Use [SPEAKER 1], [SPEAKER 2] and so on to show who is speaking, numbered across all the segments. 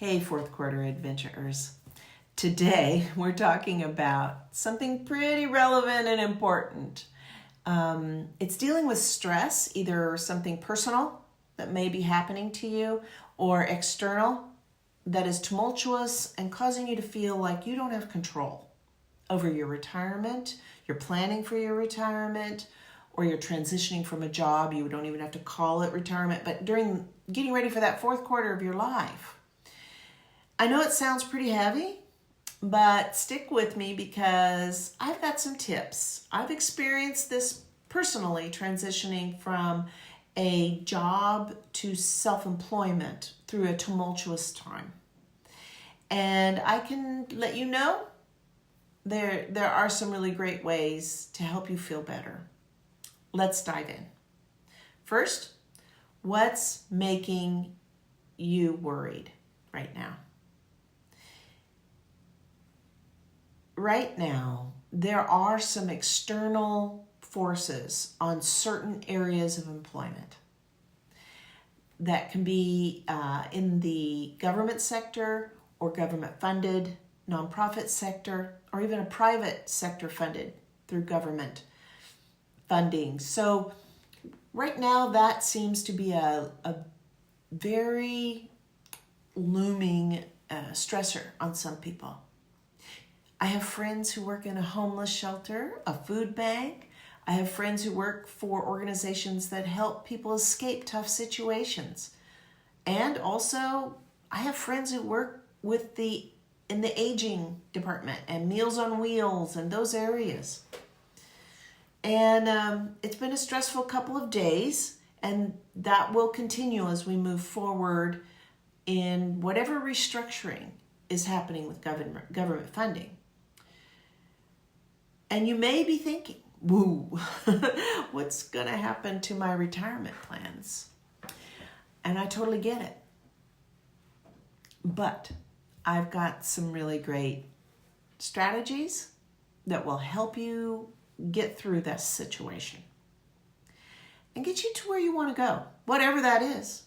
[SPEAKER 1] Hey, fourth quarter adventurers. Today we're talking about something pretty relevant and important. It's dealing with stress, either something personal that may be happening to you or external that is tumultuous and causing you to feel like you don't have control over your retirement, you're planning for your retirement, or you're transitioning from a job. You don't even have to call it retirement, but during getting ready for that fourth quarter of your life. I know it sounds pretty heavy, but stick with me because I've got some tips. I've experienced this personally, transitioning from a job to self-employment through a tumultuous time. And I can let you know there are some really great ways to help you feel better. Let's dive in. First, what's making you worried right now? Right now, there are some external forces on certain areas of employment that can be in the government sector or government-funded, nonprofit sector, or even a private sector funded through government funding. So right now, that seems to be a very looming stressor on some people. I have friends who work in a homeless shelter, a food bank. I have friends who work for organizations that help people escape tough situations. And also, I have friends who work in the aging department and Meals on Wheels and those areas. And it's been a stressful couple of days, and that will continue as we move forward in whatever restructuring is happening with government funding. And you may be thinking, woo, what's going to happen to my retirement plans? And I totally get it. But I've got some really great strategies that will help you get through this situation and get you to where you want to go, whatever that is.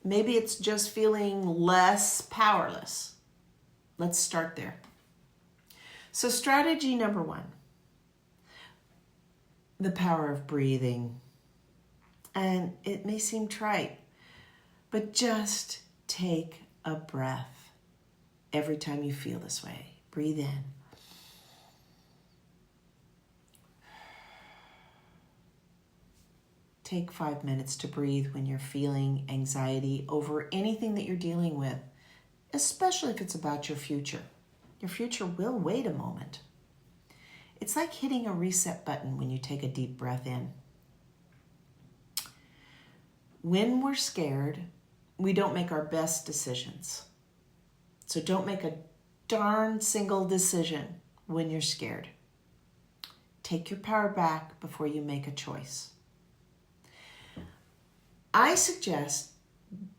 [SPEAKER 1] Maybe it's just feeling less powerless. Let's start there. So strategy number 1, the power of breathing. And it may seem trite, but just take a breath every time you feel this way. Breathe in. Take 5 minutes to breathe when you're feeling anxiety over anything that you're dealing with, especially if it's about your future. Your future will wait a moment. It's like hitting a reset button when you take a deep breath in. When we're scared, we don't make our best decisions. So don't make a darn single decision when you're scared. Take your power back before you make a choice. I suggest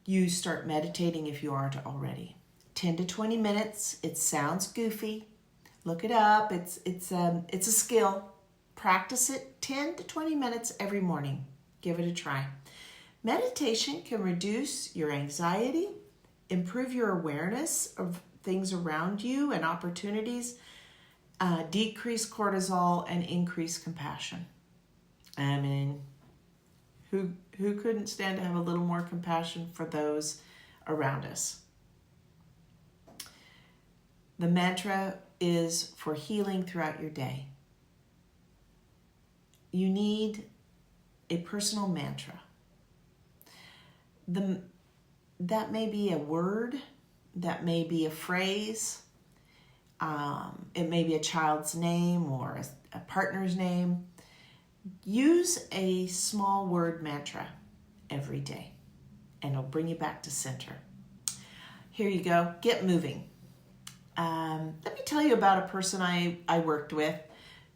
[SPEAKER 1] you start meditating if you aren't already. 10 to 20 minutes. It sounds goofy. Look it up. It's a skill. Practice it 10 to 20 minutes every morning. Give it a try. Meditation can reduce your anxiety, improve your awareness of things around you and opportunities, decrease cortisol, and increase compassion. I mean, who couldn't stand to have a little more compassion for those around us? The mantra is for healing throughout your day. You need a personal mantra. That may be a word, that may be a phrase, it may be a child's name or a partner's name. Use a small word mantra every day, and it'll bring you back to center. Here you go. Get moving. Let me tell you about a person I worked with.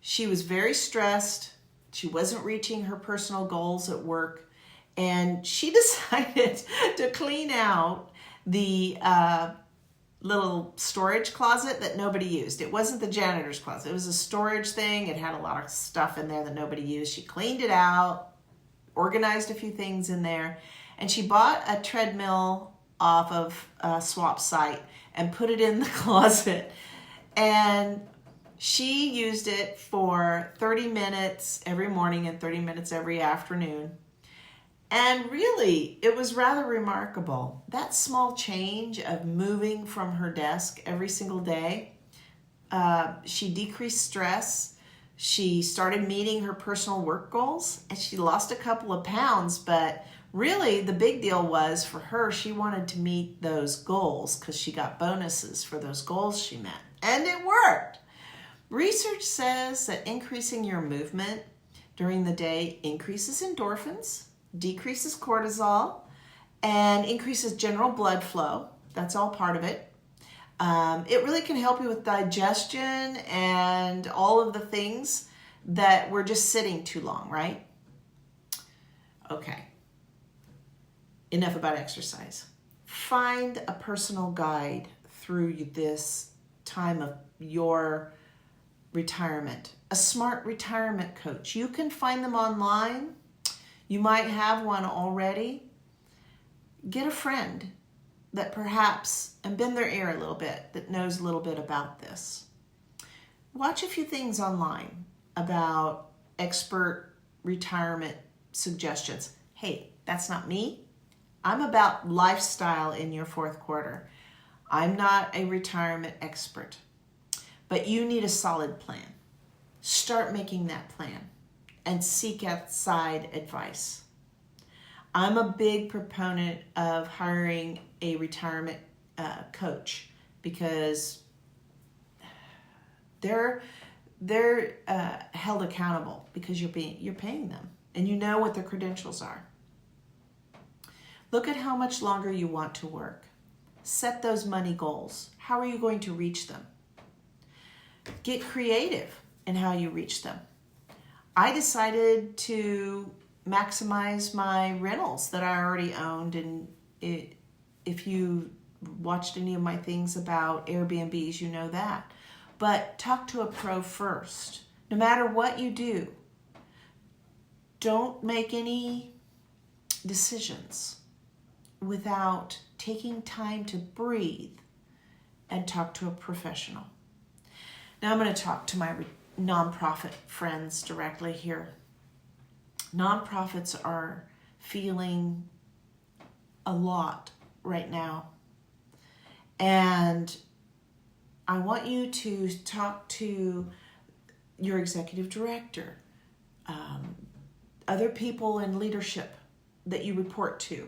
[SPEAKER 1] She was very stressed. She wasn't reaching her personal goals at work, and she decided to clean out the little storage closet that nobody used. It wasn't the janitor's closet. It was a storage thing. It had a lot of stuff in there that nobody used. She cleaned it out, organized a few things in there, and she bought a treadmill off of a swap site and put it in the closet. And she used it for 30 minutes every morning and 30 minutes every afternoon. And really, it was rather remarkable. That small change of moving from her desk every single day, she decreased stress. She started meeting her personal work goals, and she lost a couple of pounds, but really the big deal was for her, she wanted to meet those goals because she got bonuses for those goals she met. And it worked. Research says that increasing your movement during the day increases endorphins, decreases cortisol, and increases general blood flow. That's all part of it. It really can help you with digestion and all of the things that we're just sitting too long, right? Okay. Enough about exercise. Find a personal guide through this time of your retirement. A smart retirement coach. You can find them online. You might have one already. Get a friend that perhaps, and bend their ear a little bit, that knows a little bit about this. Watch a few things online about expert retirement suggestions. Hey, that's not me. I'm about lifestyle in your fourth quarter. I'm not a retirement expert, but you need a solid plan. Start making that plan and seek outside advice. I'm a big proponent of hiring a retirement coach because they're held accountable because you're paying them and you know what their credentials are. Look at how much longer you want to work. Set those money goals. How are you going to reach them? Get creative in how you reach them. I decided to maximize my rentals that I already owned, and if you watched any of my things about Airbnbs, you know that. But talk to a pro first. No matter what you do, don't make any decisions without taking time to breathe and talk to a professional. Now I'm going to talk to my nonprofit friends directly here. Nonprofits are feeling a lot right now. And I want you to talk to your executive director, other people in leadership that you report to.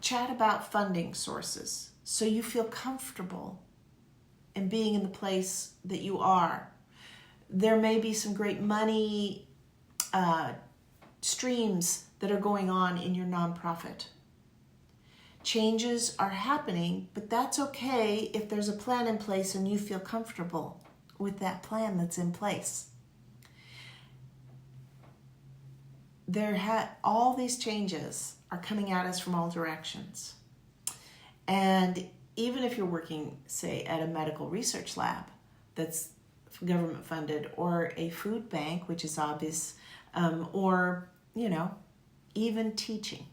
[SPEAKER 1] Chat about funding sources so you feel comfortable in being in the place that you are. There may be some great money streams that are going on in your nonprofit. Changes are happening, but that's okay if there's a plan in place and you feel comfortable with that plan that's in place. All these changes are coming at us from all directions. And even if you're working, say, at a medical research lab that's government funded, or a food bank, which is obvious, or, even teaching,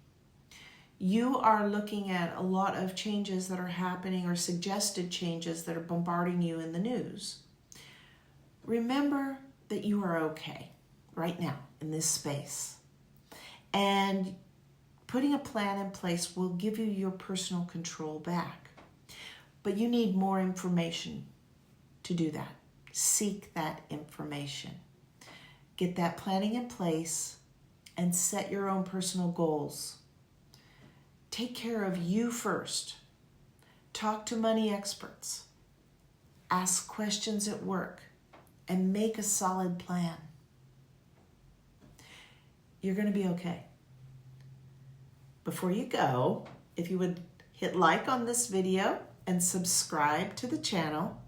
[SPEAKER 1] you are looking at a lot of changes that are happening or suggested changes that are bombarding you in the news. Remember that you are okay right now in this space. And putting a plan in place will give you your personal control back. But you need more information to do that. Seek that information. Get that planning in place and set your own personal goals. Take care of you first. Talk to money experts. Ask questions at work and make a solid plan. You're going to be okay. Before you go, if you would hit like on this video and subscribe to the channel,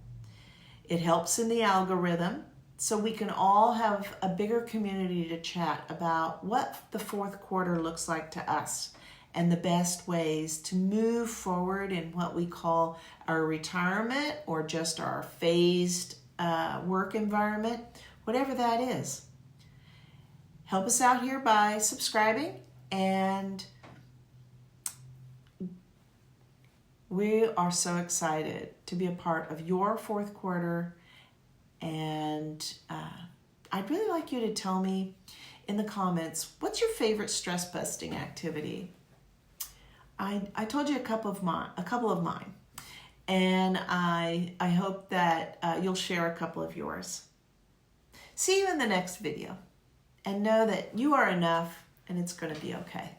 [SPEAKER 1] it helps in the algorithm so we can all have a bigger community to chat about what the fourth quarter looks like to us and the best ways to move forward in what we call our retirement or just our phased work environment, whatever that is. Help us out here by subscribing and We are so excited to be a part of your fourth quarter, and I'd really like you to tell me in the comments, what's your favorite stress busting activity? I told you a couple of mine, and I hope that you'll share a couple of yours. See you in the next video, and know that you are enough, and it's going to be okay.